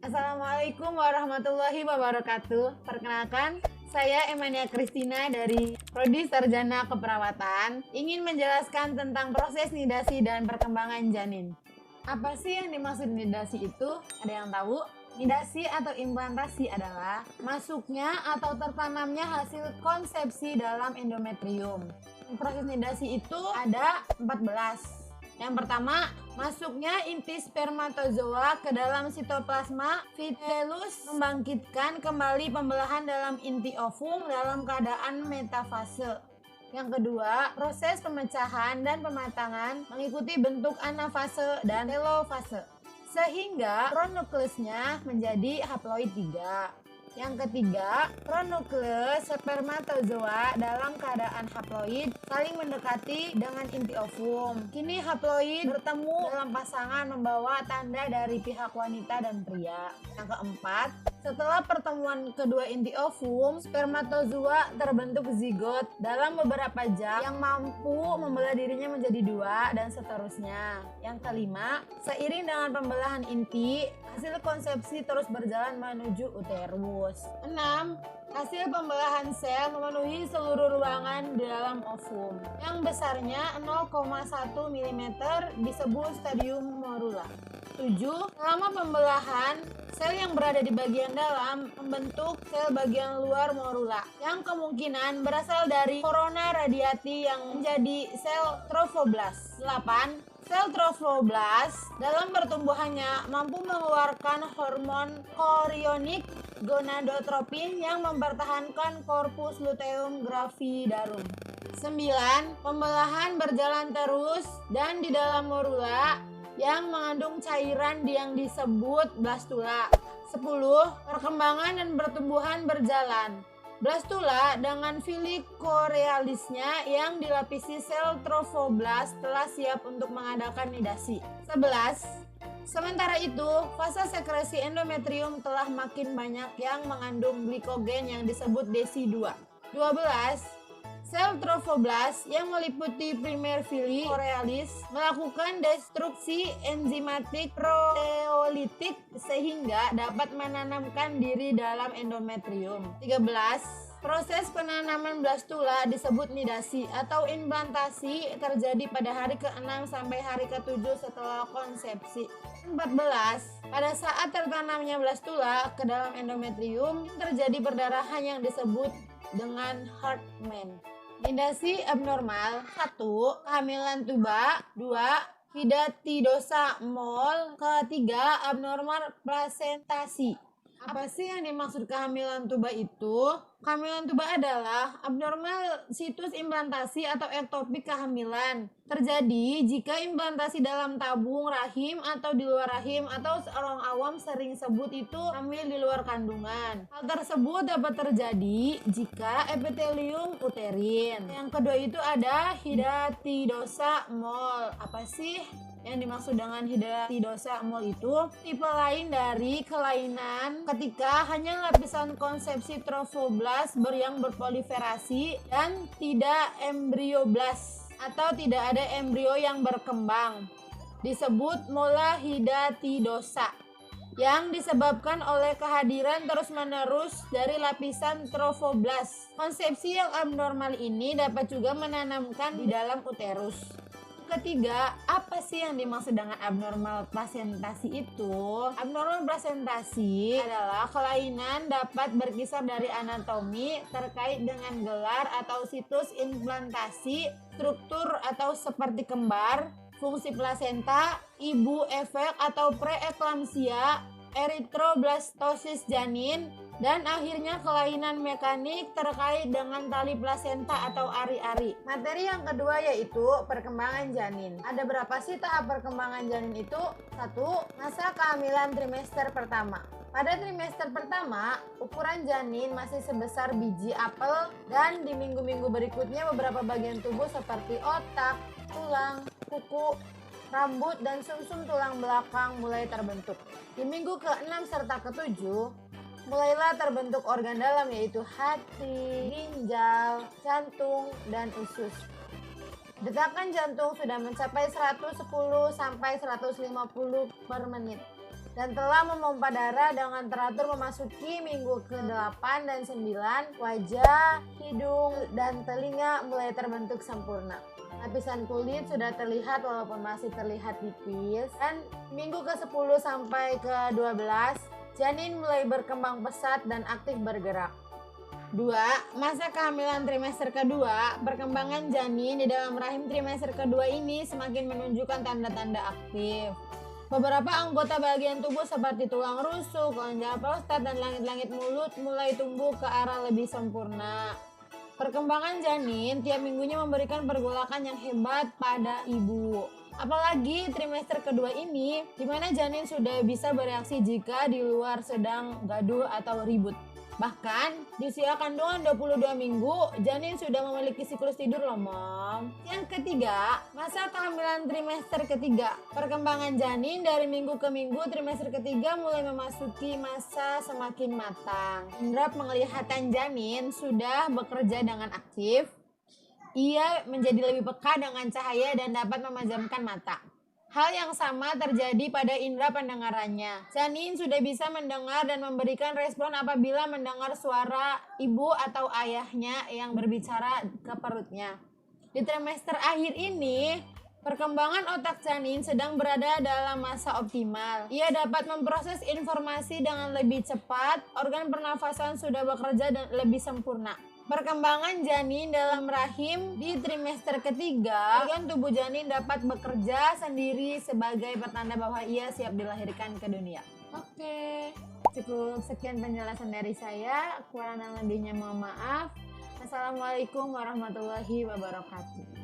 Assalamualaikum warahmatullahi wabarakatuh. Perkenalkan, saya Emania Kristina dari Prodi Sarjana Keperawatan ingin menjelaskan tentang proses nidasi dan perkembangan janin. Apa sih yang dimaksud nidasi itu? Ada yang tahu? Nidasi atau implantasi adalah masuknya atau tertanamnya hasil konsepsi dalam endometrium. Proses nidasi itu ada 14. Yang pertama, masuknya inti spermatozoa ke dalam sitoplasma fetus membangkitkan kembali pembelahan dalam inti ovum dalam keadaan metafase. Yang kedua, proses pemecahan dan pematangan mengikuti bentuk anafase dan telofase, sehingga pronukleusnya menjadi haploid 3. Yang ketiga, pronukleus spermatozoa dalam keadaan haploid saling mendekati dengan inti ovum. Kini haploid bertemu dalam pasangan membawa tanda dari pihak wanita dan pria. Yang keempat, setelah pertemuan kedua inti ovum, spermatozoa terbentuk zigot dalam beberapa jam yang mampu membelah dirinya menjadi 2 dan seterusnya. Yang kelima, seiring dengan pembelahan inti, hasil konsepsi terus berjalan menuju uterus. 6. Hasil pembelahan sel memenuhi seluruh ruangan di dalam ovum yang besarnya 0,1 mm disebut stadium morula. 7. Selama pembelahan, sel yang berada di bagian dalam membentuk sel bagian luar morula yang kemungkinan berasal dari korona radiati yang menjadi sel trofoblast. 8. Sel trofoblast dalam pertumbuhannya mampu mengeluarkan hormon chorionik gonadotropin yang mempertahankan korpus luteum gravidarum. 9. Pembelahan berjalan terus dan di dalam morula yang mengandung cairan yang disebut blastula. 10. Perkembangan dan pertumbuhan berjalan. Blastula dengan filikorealisnya yang dilapisi sel trofoblast telah siap untuk mengadakan nidasi. 11. Sementara itu, fase sekresi endometrium telah makin banyak yang mengandung glikogen yang disebut DESI2. 12. Sel trofoblast yang meliputi primer filikorealis melakukan destruksi enzimatik proteolitik sehingga dapat menanamkan diri dalam endometrium. 13. Proses penanaman blastula disebut nidasi atau implantasi terjadi pada hari ke-6 sampai hari ke-7 setelah konsepsi. 14. Pada saat tertanamnya blastula ke dalam endometrium terjadi perdarahan yang disebut dengan Hartmann. Nidasi abnormal. 1. Kehamilan tuba. 2. Hidatidosa mol. Ketiga, abnormal plasentasi. Apa sih yang dimaksud kehamilan tuba itu? Kehamilan tuba adalah abnormal situs implantasi atau ektopik kehamilan. Terjadi jika implantasi dalam tabung rahim atau di luar rahim atau orang awam sering sebut itu hamil di luar kandungan. Hal tersebut dapat terjadi jika epitelium uterin. Yang kedua itu ada hidatidosa mol. Apa sih yang dimaksud dengan hidatidosa mol itu? Tipe lain dari kelainan ketika hanya lapisan konsepsi trofoblast yang berproliferasi dan tidak embrioblas atau tidak ada embrio yang berkembang, disebut molahidatidosa, yang disebabkan oleh kehadiran terus-menerus dari lapisan trofoblast. Konsepsi yang abnormal ini dapat juga menanamkan di dalam uterus. Ketiga, apa sih yang dimaksud dengan abnormal plasentasi itu? Abnormal plasentasi adalah kelainan dapat berkisar dari anatomi terkait dengan gelar atau situs implantasi, struktur atau seperti kembar, fungsi plasenta, ibu efek atau preeklamsia, eritroblastosis janin, dan akhirnya kelainan mekanik terkait dengan tali plasenta atau ari-ari. Materi yang kedua yaitu perkembangan janin. Ada berapa sih tahap perkembangan janin itu? 1. Masa kehamilan trimester pertama. Pada trimester pertama, ukuran janin masih sebesar biji apel dan di minggu-minggu berikutnya beberapa bagian tubuh seperti otak, tulang, kuku, rambut, dan sumsum tulang belakang mulai terbentuk. Di minggu ke-6 serta ke-7, mulailah terbentuk organ dalam yaitu hati, ginjal, jantung, dan usus. Detakan jantung sudah mencapai 110 sampai 150 per menit. dan telah memompa darah dengan teratur memasuki minggu ke-8 dan 9, wajah, hidung, dan telinga mulai terbentuk sempurna. Lapisan kulit sudah terlihat walaupun masih terlihat tipis, dan minggu ke-10 sampai ke-12, janin mulai berkembang pesat dan aktif bergerak. 2. Masa kehamilan trimester kedua, perkembangan janin di dalam rahim trimester kedua ini semakin menunjukkan tanda-tanda aktif. Beberapa anggota bagian tubuh seperti tulang rusuk, kelenjar prostat, dan langit-langit mulut mulai tumbuh ke arah lebih sempurna. Perkembangan janin tiap minggunya memberikan pergolakan yang hebat pada ibu. Apalagi trimester kedua ini, di mana janin sudah bisa bereaksi jika di luar sedang gaduh atau ribut. Bahkan, di usia kandungan 22 minggu, janin sudah memiliki siklus tidur loh, Mom. Yang ketiga, masa kehamilan trimester ketiga. Perkembangan janin dari minggu ke minggu trimester ketiga mulai memasuki masa semakin matang. Indera penglihatan janin sudah bekerja dengan aktif. Ia menjadi lebih peka dengan cahaya dan dapat memejamkan mata. Hal yang sama terjadi pada indera pendengarannya. Janin sudah bisa mendengar dan memberikan respon apabila mendengar suara ibu atau ayahnya yang berbicara ke perutnya. Di trimester akhir ini, perkembangan otak janin sedang berada dalam masa optimal. Ia dapat memproses informasi dengan lebih cepat, organ pernafasan sudah bekerja dan lebih sempurna. Perkembangan janin dalam rahim di trimester ketiga, organ tubuh janin dapat bekerja sendiri sebagai pertanda bahwa ia siap dilahirkan ke dunia. Oke, cukup sekian penjelasan dari saya. Kurang dan lebihnya mohon maaf. Assalamualaikum warahmatullahi wabarakatuh.